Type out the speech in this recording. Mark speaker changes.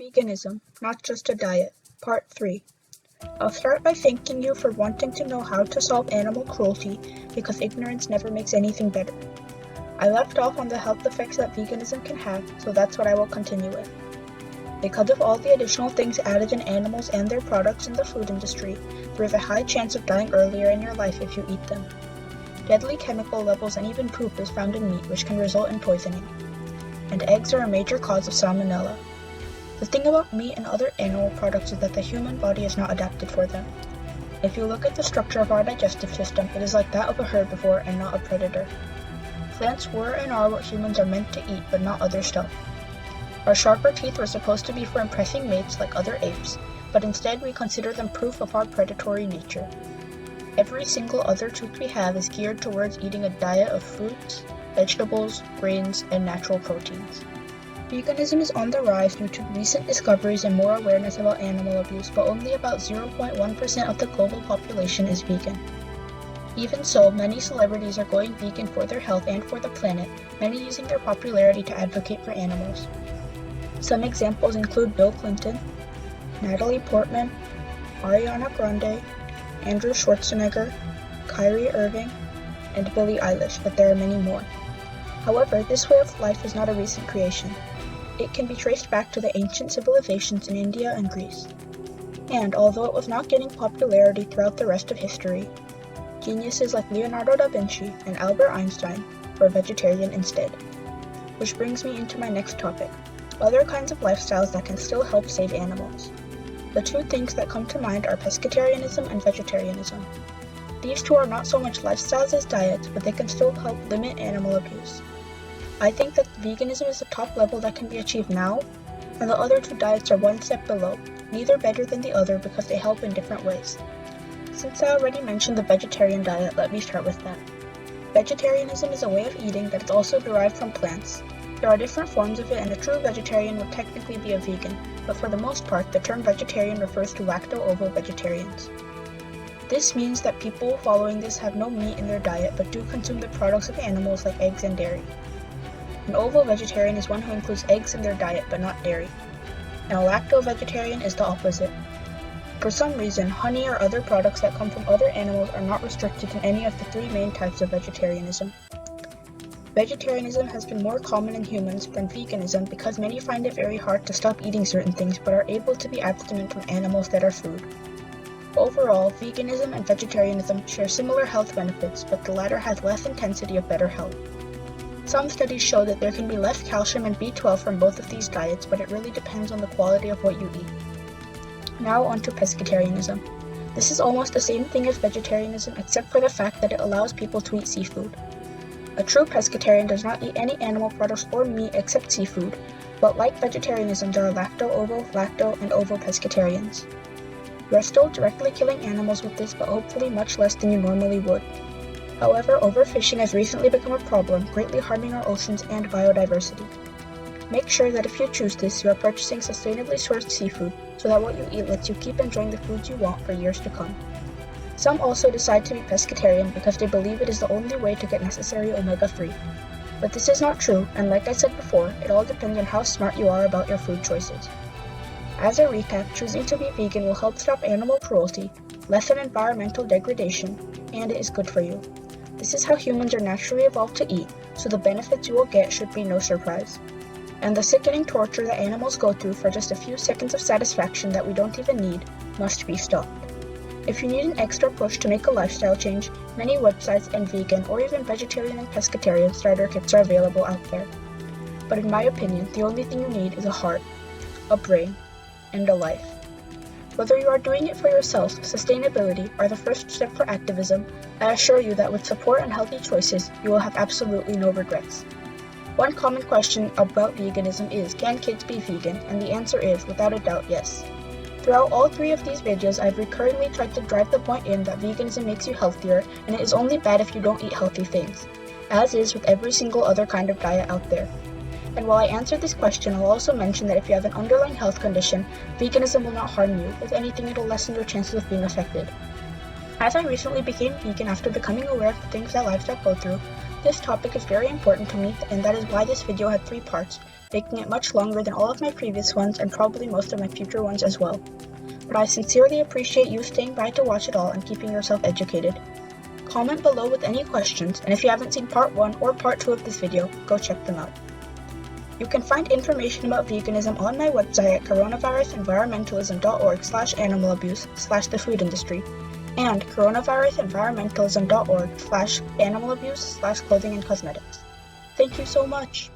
Speaker 1: Veganism, Not Just a Diet, Part 3. I'll start by thanking you for wanting to know how to solve animal cruelty because ignorance never makes anything better. I left off on the health effects that veganism can have, so that's what I will continue with. Because of all the additional things added in animals and their products in the food industry, there is a high chance of dying earlier in your life if you eat them. Deadly chemical levels and even poop is found in meat, which can result in poisoning. And eggs are a major cause of salmonella. The thing about meat and other animal products is that the human body is not adapted for them. If you look at the structure of our digestive system, it is like that of a herbivore and not a predator. Plants were and are what humans are meant to eat, but not other stuff. Our sharper teeth were supposed to be for impressing mates like other apes, but instead we consider them proof of our predatory nature. Every single other tooth we have is geared towards eating a diet of fruits, vegetables, grains, and natural proteins. Veganism is on the rise due to recent discoveries and more awareness about animal abuse, but only about 0.1% of the global population is vegan. Even so, many celebrities are going vegan for their health and for the planet, many using their popularity to advocate for animals. Some examples include Bill Clinton, Natalie Portman, Ariana Grande, Andrew Schwarzenegger, Kyrie Irving, and Billie Eilish, but there are many more. However, this way of life is not a recent creation. It can be traced back to the ancient civilizations in India and Greece. And although it was not getting popularity throughout the rest of history, geniuses like Leonardo da Vinci and Albert Einstein were vegetarian instead. Which brings me into my next topic, other kinds of lifestyles that can still help save animals. The two things that come to mind are pescatarianism and vegetarianism. These two are not so much lifestyles as diets, but they can still help limit animal abuse. I think that veganism is the top level that can be achieved now, and the other two diets are one step below, neither better than the other because they help in different ways. Since I already mentioned the vegetarian diet, let me start with that. Vegetarianism is a way of eating that is also derived from plants. There are different forms of it, and a true vegetarian would technically be a vegan, but for the most part, the term vegetarian refers to lacto-ovo vegetarians. This means that people following this have no meat in their diet but do consume the products of animals like eggs and dairy. An ovo-vegetarian is one who includes eggs in their diet but not dairy. And a lacto-vegetarian is the opposite. For some reason, honey or other products that come from other animals are not restricted in any of the three main types of vegetarianism. Vegetarianism has been more common in humans than veganism because many find it very hard to stop eating certain things but are able to be abstinent from animals that are food. Overall, veganism and vegetarianism share similar health benefits, but the latter has less intensity of better health. Some studies show that there can be less calcium and B12 from both of these diets, but it really depends on the quality of what you eat. Now on to pescatarianism. This is almost the same thing as vegetarianism except for the fact that it allows people to eat seafood. A true pescatarian does not eat any animal products or meat except seafood, but like vegetarianism there are lacto-ovo, lacto, and ovo-pescatarians. You are still directly killing animals with this, but hopefully much less than you normally would. However, overfishing has recently become a problem, greatly harming our oceans and biodiversity. Make sure that if you choose this, you are purchasing sustainably sourced seafood, so that what you eat lets you keep enjoying the foods you want for years to come. Some also decide to be pescatarian because they believe it is the only way to get necessary omega-3. But this is not true, and like I said before, it all depends on how smart you are about your food choices. As a recap, choosing to be vegan will help stop animal cruelty, lessen environmental degradation, and it is good for you. This is how humans are naturally evolved to eat, so the benefits you will get should be no surprise. And the sickening torture that animals go through for just a few seconds of satisfaction that we don't even need must be stopped. If you need an extra push to make a lifestyle change, many websites and vegan or even vegetarian and pescatarian starter kits are available out there. But in my opinion, the only thing you need is a heart, a brain, and a life. Whether you are doing it for yourself, sustainability, or the first step for activism, I assure you that with support and healthy choices, you will have absolutely no regrets. One common question about veganism is, can kids be vegan? And the answer is, without a doubt, yes. Throughout all three of these videos, I've recurrently tried to drive the point in that veganism makes you healthier, and it is only bad if you don't eat healthy things, as is with every single other kind of diet out there. And while I answer this question, I'll also mention that if you have an underlying health condition, veganism will not harm you. If anything, it'll lessen your chances of being affected. As I recently became vegan after becoming aware of the things that livestock go through, this topic is very important to me, and that is why this video had 3 parts, making it much longer than all of my previous ones and probably most of my future ones as well. But I sincerely appreciate you staying by to watch it all and keeping yourself educated. Comment below with any questions, and if you haven't seen part 1 or part 2 of this video, go check them out. You can find information about veganism on my website at coronavirusenvironmentalism.org/animal abuse/the-food-industry and coronavirusenvironmentalism.org/animal abuse/clothing and cosmetics. Thank you so much!